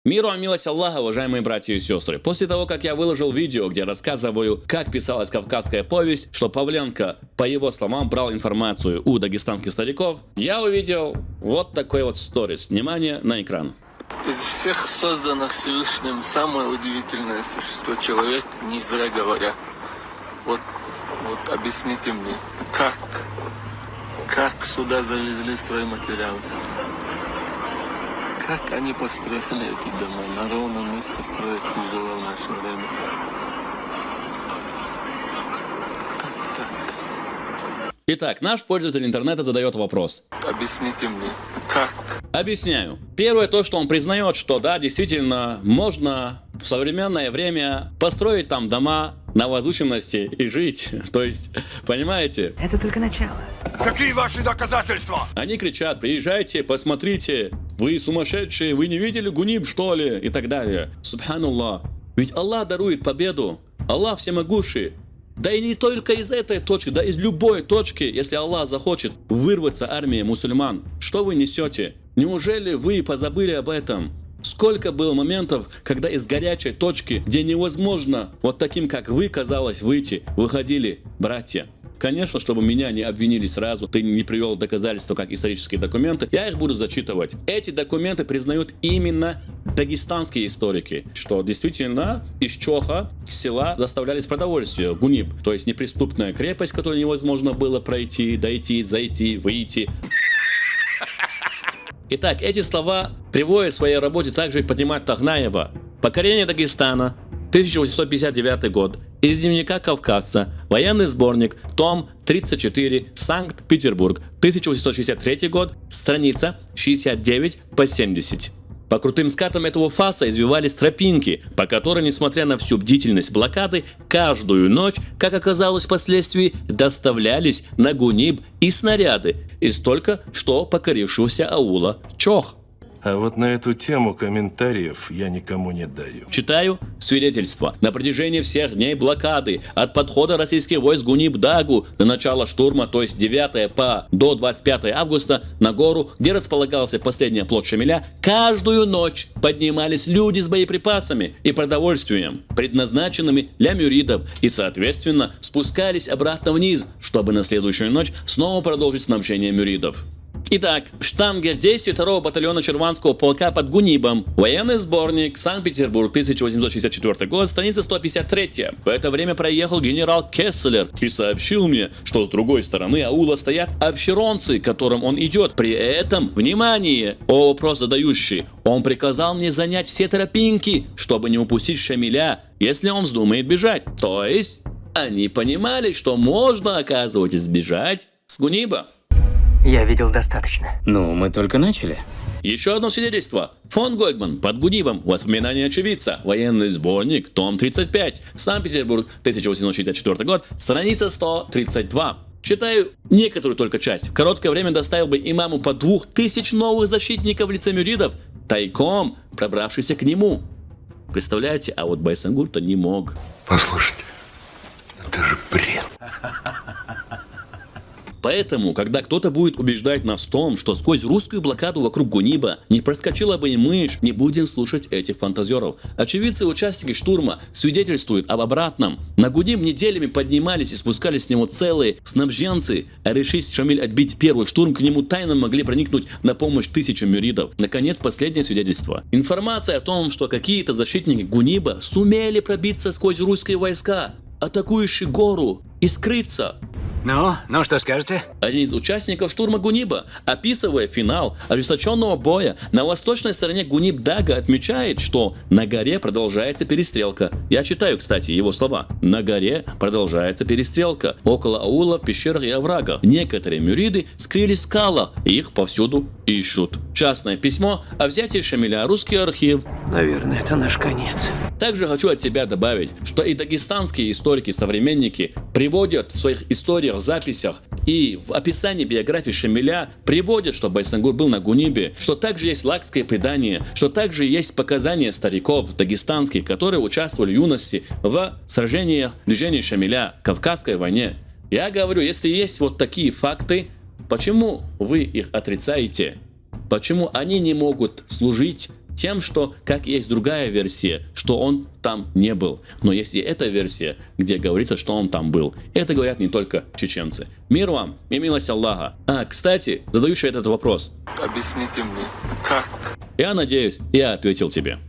Миру и милость Аллаха, уважаемые братья и сестры. После того, как я выложил видео, где рассказываю, как писалась «Кавказская повесть», что Павленко, по его словам, брал информацию у дагестанских стариков, я увидел вот такой вот сторис. Внимание на экран. Из всех созданных Всевышним самое удивительное существо — человек, не зря говорят. Вот объясните мне, как сюда завезли стройматериалы? Как они построили эти дома? На ровном месте строить тяжело в наше время. Как так? Итак, наш пользователь интернета задает вопрос. Объясните мне, как? Объясняю. Первое то, что он признает, что да, действительно, можно в современное время построить там дома на возвышенности и жить. То есть, понимаете? Это только начало. Какие ваши доказательства? Они кричат: приезжайте, посмотрите, вы сумасшедшие, вы не видели Гуниб, что ли? И так далее. Субханаллах. Ведь Аллах дарует победу. Аллах всемогущий. Да и не только из этой точки, да из любой точки, если Аллах захочет вырваться армия мусульман. Что вы несете? Неужели вы позабыли об этом? Сколько было моментов, когда из горячей точки, где невозможно вот таким, как вы, казалось, выйти, выходили братья. Конечно, чтобы меня не обвинили сразу, ты не привел доказательства как исторические документы, я их буду зачитывать. Эти документы признают именно дагестанские историки, что действительно из Чоха села доставлялись продовольствие, Гуниб, то есть неприступная крепость, которую невозможно было пройти, дойти, зайти, выйти. Итак, эти слова приводит в своей работе также и Патимат Тагнаева. Покорение Дагестана, 1859 год. Из дневника кавказца. Военный сборник. Том 34. Санкт-Петербург. 1863 год. Страница 69 по 70. По крутым скатам этого фаса извивались тропинки, по которой, несмотря на всю бдительность блокады, каждую ночь, как оказалось впоследствии, доставлялись на Гуниб и снаряды из только что покорившегося аула Чох. А вот на эту тему комментариев я никому не даю. Читаю свидетельство. На протяжении всех дней блокады, от подхода российских войск Гуниб-Дагу до начала штурма, то есть 9 до 25 августа, на гору, где располагался последний оплот Шамиля, каждую ночь поднимались люди с боеприпасами и продовольствием, предназначенными для мюридов, и, соответственно, спускались обратно вниз, чтобы на следующую ночь снова продолжить снабжение мюридов. Итак, штангер действий 2-го батальона Черванского полка под Гунибом. Военный сборник. Санкт-Петербург, 1864 год, страница 153. В это время проехал генерал Кесселер и сообщил мне, что с другой стороны аула стоят обширонцы, к которым он идет. При этом, внимание, вопрос задающий, он приказал мне занять все тропинки, чтобы не упустить Шамиля, если он вздумает бежать. То есть, они понимали, что можно, оказывается, сбежать с Гуниба. Я видел достаточно. Ну, мы только начали. Еще одно свидетельство. Фон Гольдман под Гунибом. Воспоминания очевидца. Военный сборник. Том 35. Санкт-Петербург. 1864 год. Страница 132. Читаю некоторую только часть. В короткое время доставил бы имаму по 2000 новых защитников в лице мюридов, тайком пробравшийся к нему. Представляете, а вот Байсангур-то не мог. Послушайте, это же бред. Поэтому, когда кто-то будет убеждать нас в том, что сквозь русскую блокаду вокруг Гуниба не проскочила бы и мышь, не будем слушать этих фантазеров. Очевидцы и участники штурма свидетельствуют об обратном. На Гуниб неделями поднимались и спускались с него целые снабженцы, а решить Шамиль отбить первый штурм, к нему тайно могли проникнуть на помощь тысячам мюридов. Наконец, последнее свидетельство. Информация о том, что какие-то защитники Гуниба сумели пробиться сквозь русские войска, атакующие гору, и скрыться. Ну, что скажете? Один из участников штурма Гуниба, описывая финал ожесточенного боя на восточной стороне Гуниб-Дага, отмечает, что на горе продолжается перестрелка. Я читаю, кстати, его слова. На горе продолжается перестрелка. Около аула, в пещерах и оврагах. Некоторые мюриды скрылись в скалах, и их повсюду ищут. Частное письмо о взятии Шамиля, русский архив. Наверное, это наш конец. Также хочу от себя добавить, что и дагестанские историки-современники приводят в своих историях, записях и в описании биографии Шамиля приводят, что Байсангур был на Гунибе, что также есть лакское предание, что также есть показания стариков дагестанских, которые участвовали в юности в сражениях движения Шамиля, Кавказской войне. Я говорю, если есть вот такие факты, почему вы их отрицаете? Почему они не могут служить Тем, что, как есть другая версия, что он там не был. Но есть и эта версия, где говорится, что он там был. Это говорят не только чеченцы. Мир вам и милость Аллаха. Кстати, задающий этот вопрос. Объясните мне, как? Я надеюсь, я ответил тебе.